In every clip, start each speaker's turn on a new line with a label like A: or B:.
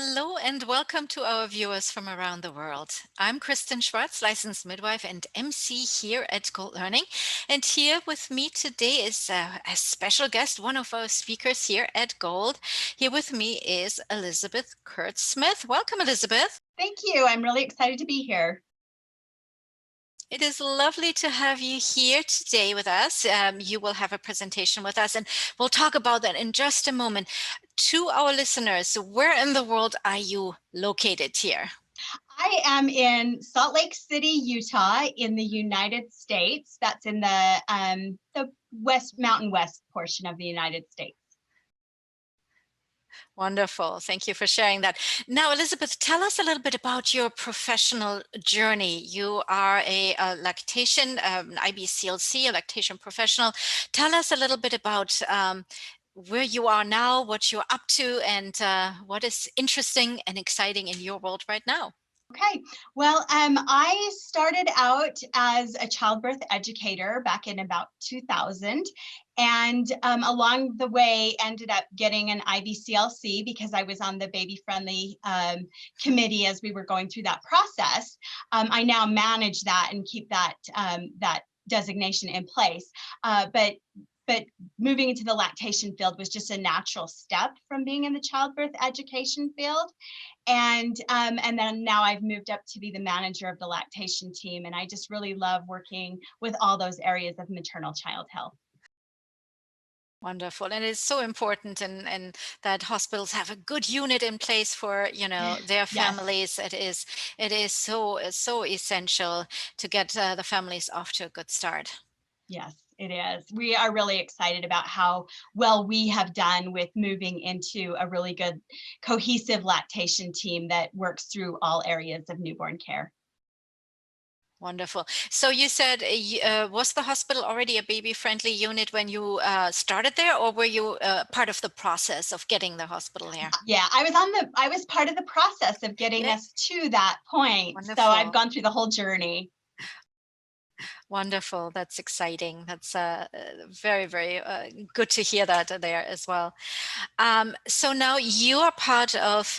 A: Hello and welcome to our viewers from around the world. I'm Kristen Schwartz, licensed midwife and MC here at Gold Learning. And here with me today is a special guest, one of our speakers here at Gold. Here with me is Elizabeth Kurtz-Smith. Welcome, Elizabeth.
B: Thank you. I'm really excited to be here.
A: It is lovely to have you here today with us. You will have a presentation with us, and we'll talk about that in just a moment. To our listeners, where in the world are you located here?
B: I am in Salt Lake City, Utah, in the United States. That's in the Mountain West portion of the United States.
A: Wonderful. Thank you for sharing that. Now, Elizabeth, tell us a little bit about your professional journey. You are a lactation, IBCLC, a lactation professional. Tell us a little bit about where you are now, what you're up to, and what is interesting and exciting in your world right now.
B: Okay, well, I started out as a childbirth educator back in about 2000, and along the way ended up getting an IBCLC because I was on the baby friendly committee as we were going through that process. I now manage that and keep that that designation in place, but moving into the lactation field was just a natural step from being in the childbirth education field. And then now I've moved up to be the manager of the lactation team. And I just really love working with all those areas of maternal child health.
A: Wonderful. And it's so important and that hospitals have a good unit in place for, their families.
B: Yes.
A: It is so essential to get the families off to a good start.
B: Yes, it is. We are really excited about how well we have done with moving into a really good cohesive lactation team that works through all areas of newborn care.
A: Wonderful. So you said, was the hospital already a baby-friendly unit when you started there, or were you part of the process of getting the hospital there?
B: Yeah, I was part of the process of getting us to that point.
A: Wonderful.
B: So I've gone through the whole journey.
A: Wonderful. That's exciting. That's very, very good to hear that there as well. So now you are part of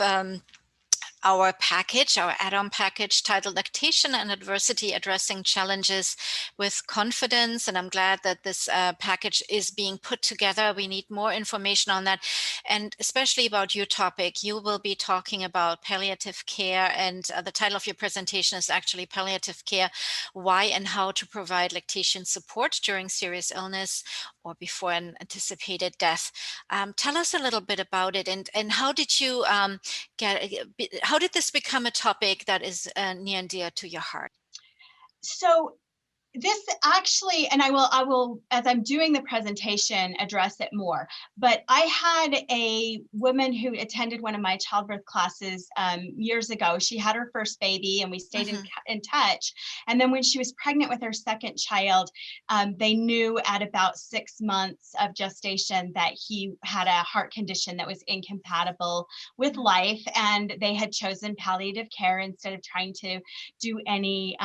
A: our package, our add-on package titled Lactation and Adversity Addressing Challenges with Confidence. And I'm glad that this package is being put together. We need more information on that. And especially about your topic, you will be talking about palliative care. And the title of your presentation is actually Palliative Care, Why and How to Provide Lactation Support During Serious Illness or Before an Anticipated Death. Tell us a little bit about it, and how did you how did this become a topic that is near and dear to your heart?
B: So this actually, and I will, as I'm doing the presentation, address it more. But I had a woman who attended one of my childbirth classes years ago. She had her first baby, and we stayed in touch. And then when she was pregnant with her second child, they knew at about 6 months of gestation that he had a heart condition that was incompatible with life, and they had chosen palliative care instead of trying to do any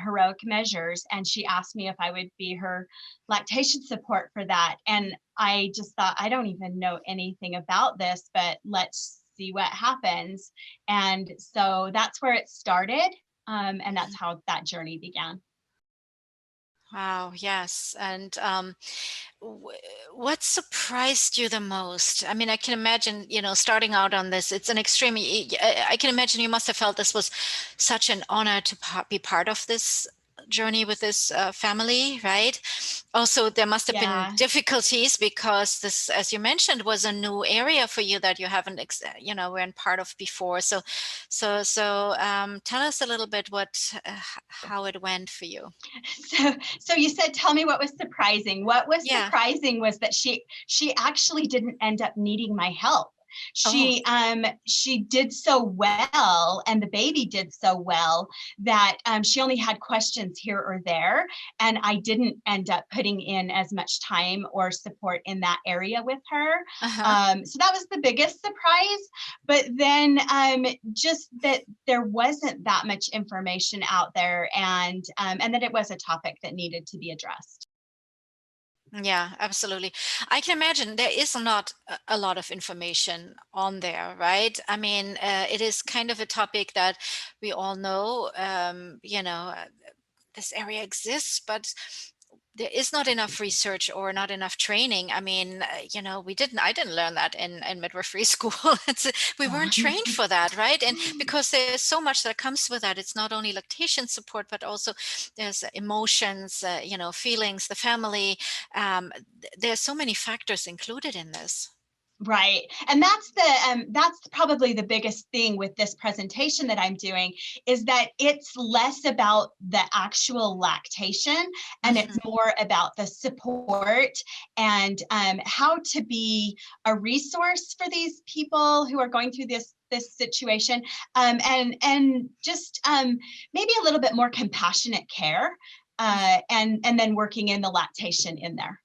B: heroic measures. And she asked me if I would be her lactation support for that. And I just thought, I don't even know anything about this, but let's see what happens. And so that's where it started. And that's how that journey began.
A: Wow, yes. And what surprised you the most? I mean, I can imagine, starting out on this, it's an extreme, I can imagine you must have felt this was such an honor to be part of this journey with this family, right? Also, there must have been difficulties because this, as you mentioned, was a new area for you that you haven't, weren't part of before. So tell us a little bit how it went for you.
B: So you said, tell me what was surprising. What was surprising was that she actually didn't end up needing my help. She did so well, and the baby did so well that she only had questions here or there, and I didn't end up putting in as much time or support in that area with her. So that was the biggest surprise. But then just that there wasn't that much information out there, and that it was a topic that needed to be addressed.
A: Yeah, absolutely. I can imagine there is not a lot of information on there, right? I mean, it is kind of a topic that we all know, this area exists, but there is not enough research or not enough training. I mean, I didn't learn that in midwifery school. We weren't trained for that, right? And because there's so much that comes with that, it's not only lactation support, but also there's emotions, feelings, the family. There's so many factors included in this.
B: Right. And that's probably the biggest thing with this presentation that I'm doing, is that it's less about the actual lactation and it's
A: Mhm.
B: more about the support and how to be a resource for these people who are going through this situation, and just maybe a little bit more compassionate care, and then working in the lactation in there.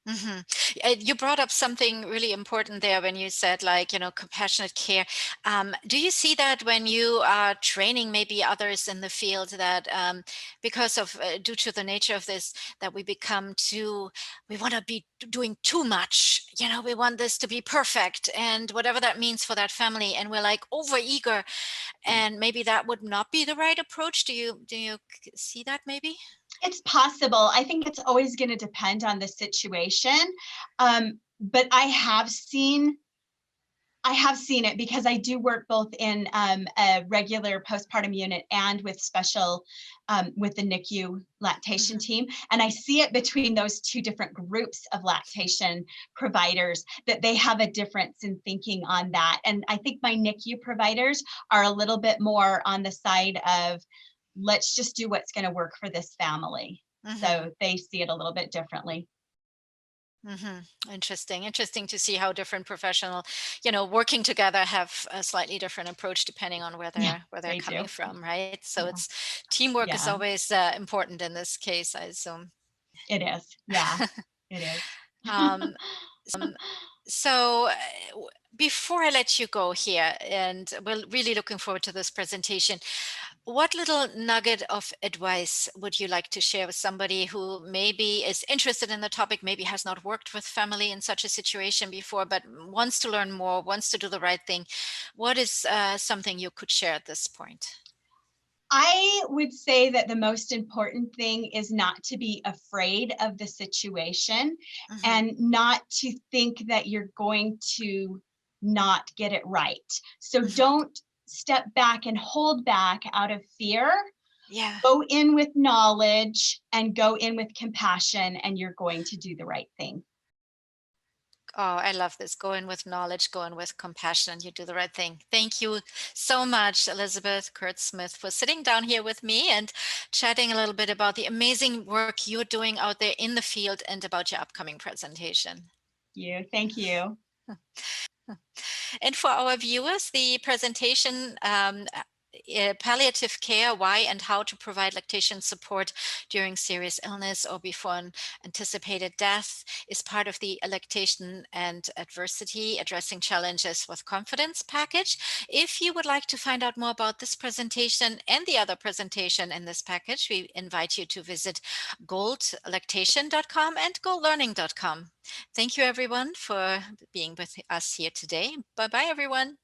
A: Hmm. You brought up something really important there when you said, like, compassionate care. Do you see that when you are training maybe others in the field, that because of due to the nature of this, that we want to be doing too much, we want this to be perfect and whatever that means for that family, and we're like over eager, and maybe that would not be the right approach. Do you see that maybe?
B: It's possible. I think it's always going to depend on the situation. But I have seen it because I do work both in a regular postpartum unit and with special, with the NICU lactation
A: Hmm.
B: team. And I see it between those two different groups of lactation providers, that they have a difference in thinking on that. And I think my NICU providers are a little bit more on the side of, let's just do what's going to work for this family.
A: Hmm.
B: So they see it a little bit differently.
A: Interesting to see how different professional, working together have a slightly different approach depending on where
B: Yeah,
A: they're
B: they
A: coming
B: do.
A: from, right? So
B: Yeah.
A: it's teamwork is
B: Yeah,
A: always important in this case, I assume.
B: it is. Yeah, it is.
A: Um, so before I let you go here, and we're really looking forward to this presentation, what little nugget of advice would you like to share with somebody who maybe is interested in the topic, maybe has not worked with family in such a situation before, but wants to learn more, wants to do the right thing? What is something you could share at this point?
B: I would say that the most important thing is not to be afraid of the situation
A: Hmm.
B: and not to think that you're going to not get it right. So
A: Hmm.
B: don't step back and hold back out of fear.
A: Yeah.
B: Go in with knowledge and go in with compassion, and you're going to do the right thing.
A: Oh, I love this. Go in with knowledge, go in with compassion, and you do the right thing. Thank you so much, Elizabeth Kurtz-Smith, for sitting down here with me and chatting a little bit about the amazing work you're doing out there in the field and about your upcoming presentation.
B: Thank you.
A: And for our viewers, the presentation, Palliative Care, Why and How to Provide Lactation Support During Serious Illness or Before an Anticipated Death, is part of the Lactation and Adversity Addressing Challenges with Confidence package. If you would like to find out more about this presentation and the other presentation in this package, we invite you to visit goldlactation.com and goldlearning.com. Thank you, everyone, for being with us here today. Bye bye, everyone.